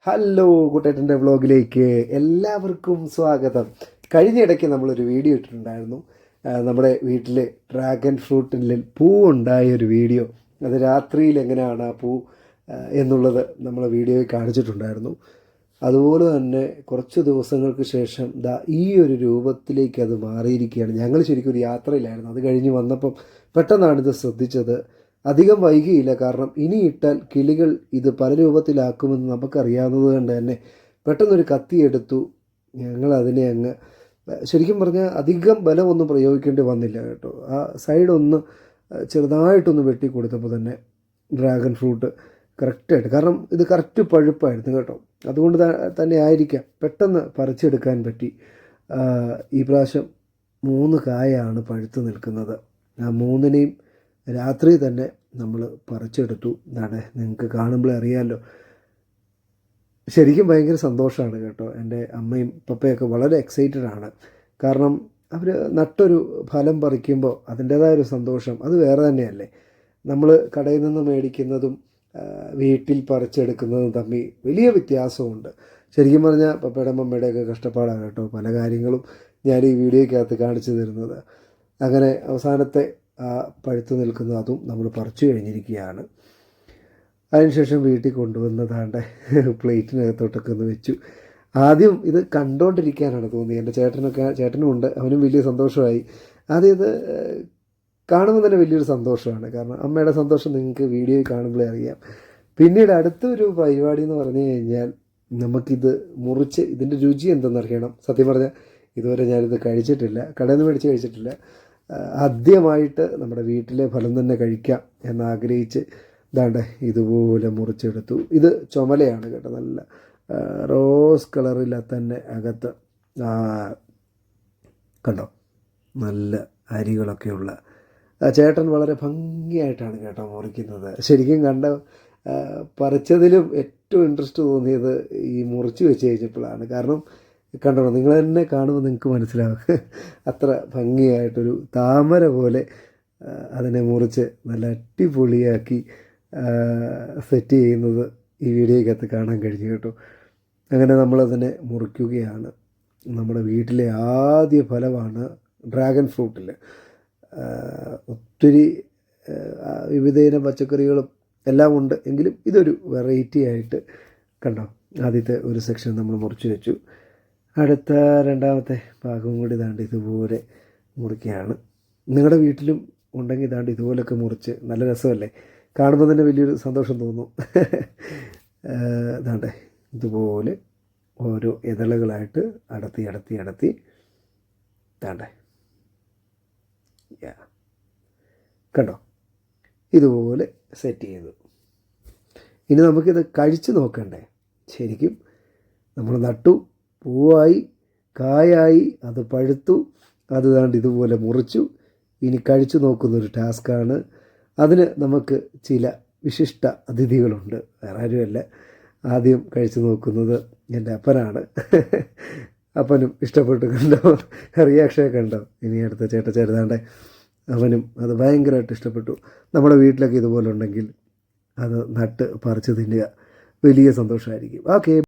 Hello കൂട്ടേട്ടൻ്റെ വ്ളോഗിലേക്ക് എല്ലാവർക്കും സ്വാഗതം. കഴിഞ്ഞിടയ്ക്ക് നമ്മളൊരു വീഡിയോ ഇട്ടിട്ടുണ്ടായിരുന്നു. നമ്മുടെ വീട്ടിൽ ഡ്രാഗൺ ഫ്രൂട്ടിൽ പൂവുണ്ടായ ഒരു വീഡിയോ. അത് രാത്രിയിൽ എങ്ങനെയാണ് ആ പൂ എന്നുള്ളത് നമ്മൾ വീഡിയോയിൽ കാണിച്ചിട്ടുണ്ടായിരുന്നു. അതുപോലെ തന്നെ കുറച്ച് ദിവസങ്ങൾക്ക് ശേഷം ഈ ഒരു രൂപത്തിലേക്ക് അത് മാറിയിരിക്കുകയാണ്. ഞങ്ങൾ ശരിക്കും ഒരു യാത്രയിലായിരുന്നു. അത് കഴിഞ്ഞ് വന്നപ്പം പെട്ടെന്നാണിത് ശ്രദ്ധിച്ചത്. അധികം വൈകിയില്ല, കാരണം ഇനി ഇട്ടാൽ കിളികൾ ഇത് പല രൂപത്തിലാക്കുമെന്ന് നമുക്കറിയാവുന്നത് കൊണ്ട് തന്നെ പെട്ടെന്നൊരു കത്തിയെടുത്തു. ഞങ്ങൾ അതിനെ അങ്ങ് ശരിക്കും പറഞ്ഞാൽ അധികം ബലമൊന്നും പ്രയോഗിക്കേണ്ടി വന്നില്ല കേട്ടോ. ആ സൈഡൊന്ന് ചെറുതായിട്ടൊന്ന് വെട്ടി കൊടുത്തപ്പോൾ തന്നെ ഡ്രാഗൺ ഫ്രൂട്ട് കറക്റ്റായിട്ട്, കാരണം ഇത് കറക്റ്റ് പഴുപ്പായിരുന്നു കേട്ടോ. അതുകൊണ്ട് തന്നെ ആയിരിക്കാം പെട്ടെന്ന് പറിച്ചെടുക്കാൻ പറ്റി. ഈ പ്രാവശ്യം 3 കായാണ് പഴുത്ത് നിൽക്കുന്നത്. ആ 3നെയും രാത്രി തന്നെ നമ്മൾ പറിച്ചെടുത്തു. എന്താണ്, നിങ്ങൾക്ക് കാണുമ്പോഴേ അറിയാമല്ലോ. ശരിക്കും ഭയങ്കര സന്തോഷമാണ് കേട്ടോ. എൻ്റെ അമ്മയും പപ്പയൊക്കെ വളരെ എക്സൈറ്റഡ് ആണ്. കാരണം അവർ നട്ടൊരു ഫലം പറിക്കുമ്പോൾ അതിൻ്റേതായൊരു സന്തോഷം അത് വേറെ തന്നെയല്ലേ. നമ്മൾ കടയിൽ നിന്ന് മേടിക്കുന്നതും വീട്ടിൽ പറിച്ചെടുക്കുന്നതും തമ്മിൽ വലിയ വ്യത്യാസമുണ്ട്. ശരിക്കും പറഞ്ഞാൽ പപ്പയുടെ മമ്മയുടെയൊക്കെ കഷ്ടപ്പാടാണ് കേട്ടോ പല കാര്യങ്ങളും ഞാൻ ഈ വീഡിയോയ്ക്കകത്ത് കാണിച്ചു തരുന്നത്. അങ്ങനെ അവസാനത്തെ ആ പഴുത്ത് നിൽക്കുന്ന അതും നമ്മൾ പറിച്ചു കഴിഞ്ഞിരിക്കുകയാണ്. അതിനുശേഷം വീട്ടിൽ കൊണ്ടുവന്നതാണ്ട് പ്ലേറ്റിനകത്തോട്ടൊക്കെ ഒന്ന് വെച്ചു. ആദ്യം ഇത് കണ്ടുകൊണ്ടിരിക്കാനാണ് തോന്നിയത്. എൻ്റെ ചേട്ടനും ഉണ്ട്, അവനും വലിയ സന്തോഷമായി. ആദ്യം ഇത് കാണുമ്പോൾ തന്നെ വലിയൊരു സന്തോഷമാണ്. കാരണം അമ്മയുടെ സന്തോഷം നിങ്ങൾക്ക് വീഡിയോയിൽ കാണുമ്പോഴേ അറിയാം. പിന്നീട് അടുത്തൊരു പരിപാടി എന്ന് പറഞ്ഞു കഴിഞ്ഞാൽ നമുക്കിത് മുറിച്ച് ഇതിൻ്റെ രുചി എന്തെന്നറിയണം. സത്യം പറഞ്ഞാൽ ഇതുവരെ ഞാനിത് കഴിച്ചിട്ടില്ല, കടയിൽ നിന്ന് മേടിച്ച് കഴിച്ചിട്ടില്ല. ആദ്യമായിട്ട് നമ്മുടെ വീട്ടിലെ ഫലം തന്നെ കഴിക്കാം എന്നാഗ്രഹിച്ച് ഇതാണ്ട് ഇതുപോലെ മുറിച്ചെടുത്തു. ഇത് ചുമലയാണ് കേട്ടോ, നല്ല റോസ് കളറിൽ തന്നെ അകത്ത് കണ്ടോ നല്ല അരികളൊക്കെയുള്ള. ചേട്ടൻ വളരെ ഭംഗിയായിട്ടാണ് കേട്ടോ മുറിക്കുന്നത്. ശരിക്കും പറിച്ചതിലും ഏറ്റവും ഇൻട്രസ്റ്റ് തോന്നിയത് ഈ മുറിച്ച് വെച്ച് കഴിഞ്ഞപ്പോഴാണ്. കാരണം കണ്ടോ, നിങ്ങൾ തന്നെ കാണുമ്പോൾ നിങ്ങൾക്ക് മനസ്സിലാവും. അത്ര ഭംഗിയായിട്ടൊരു താമര പോലെ അതിനെ മുറിച്ച് നല്ല അടിപൊളിയാക്കി സെറ്റ് ചെയ്യുന്നത് ഈ വീഡിയോയ്ക്കകത്ത് കാണാൻ കഴിഞ്ഞു കേട്ടോ. അങ്ങനെ നമ്മളതിനെ മുറിക്കുകയാണ്. നമ്മുടെ വീട്ടിലെ ആദ്യ ഫലമാണ് ഡ്രാഗൺ ഫ്രൂട്ടിൽ. ഒത്തിരി വിവിധയിനം പച്ചക്കറികളും എല്ലാം ഉണ്ട്, എങ്കിലും ഇതൊരു വെറൈറ്റി ആയിട്ട് കണ്ടോ. ആദ്യത്തെ ഒരു സെക്ഷൻ നമ്മൾ മുറിച്ച് വെച്ചു. അടുത്ത രണ്ടാമത്തെ ഭാഗവും കൂടി ഇതാണ്ട് ഇതുപോലെ മുറിക്കുകയാണ്. നിങ്ങളുടെ വീട്ടിലും ഉണ്ടെങ്കിൽ ഇതാണ്ട് ഇതുപോലൊക്കെ മുറിച്ച് നല്ല രസമല്ലേ, കാണുമ്പോൾ തന്നെ വലിയൊരു സന്തോഷം തോന്നും. ഇതാണ്ട് ഇതുപോലെ ഓരോ ഇതളുകളായിട്ട് അടത്തി ഇതാണ്ടേ കണ്ടോ, ഇതുപോലെ സെറ്റ് ചെയ്തു. ഇനി നമുക്കിത് കഴിച്ച് നോക്കണ്ടേ. ശരിക്കും നമ്മൾ നട്ടു, പൂവായി, കായായി, അത് പഴുത്തു, അത് ദാണ്ട് ഇതുപോലെ മുറിച്ചു. ഇനി കഴിച്ചു നോക്കുന്നൊരു ടാസ്ക്കാണ്. അതിന് നമുക്ക് ചില വിശിഷ്ട അതിഥികളുണ്ട്, വേറെ ആരുമല്ല. ആദ്യം കഴിച്ചു നോക്കുന്നത് എൻ്റെ അപ്പനാണ്. അപ്പനും ഇഷ്ടപ്പെട്ടു, കണ്ടോ റിയാക്ഷനൊക്കെ കണ്ടോ. ഇനി അടുത്ത ചെറുതാണ്ട് അവനും അത് ഭയങ്കരമായിട്ട് ഇഷ്ടപ്പെട്ടു. നമ്മുടെ വീട്ടിലൊക്കെ ഇതുപോലെ ഉണ്ടെങ്കിൽ അത് നട്ട് പറിച്ച് തിന്നുക, വലിയ സന്തോഷമായിരിക്കും. ഓക്കെ.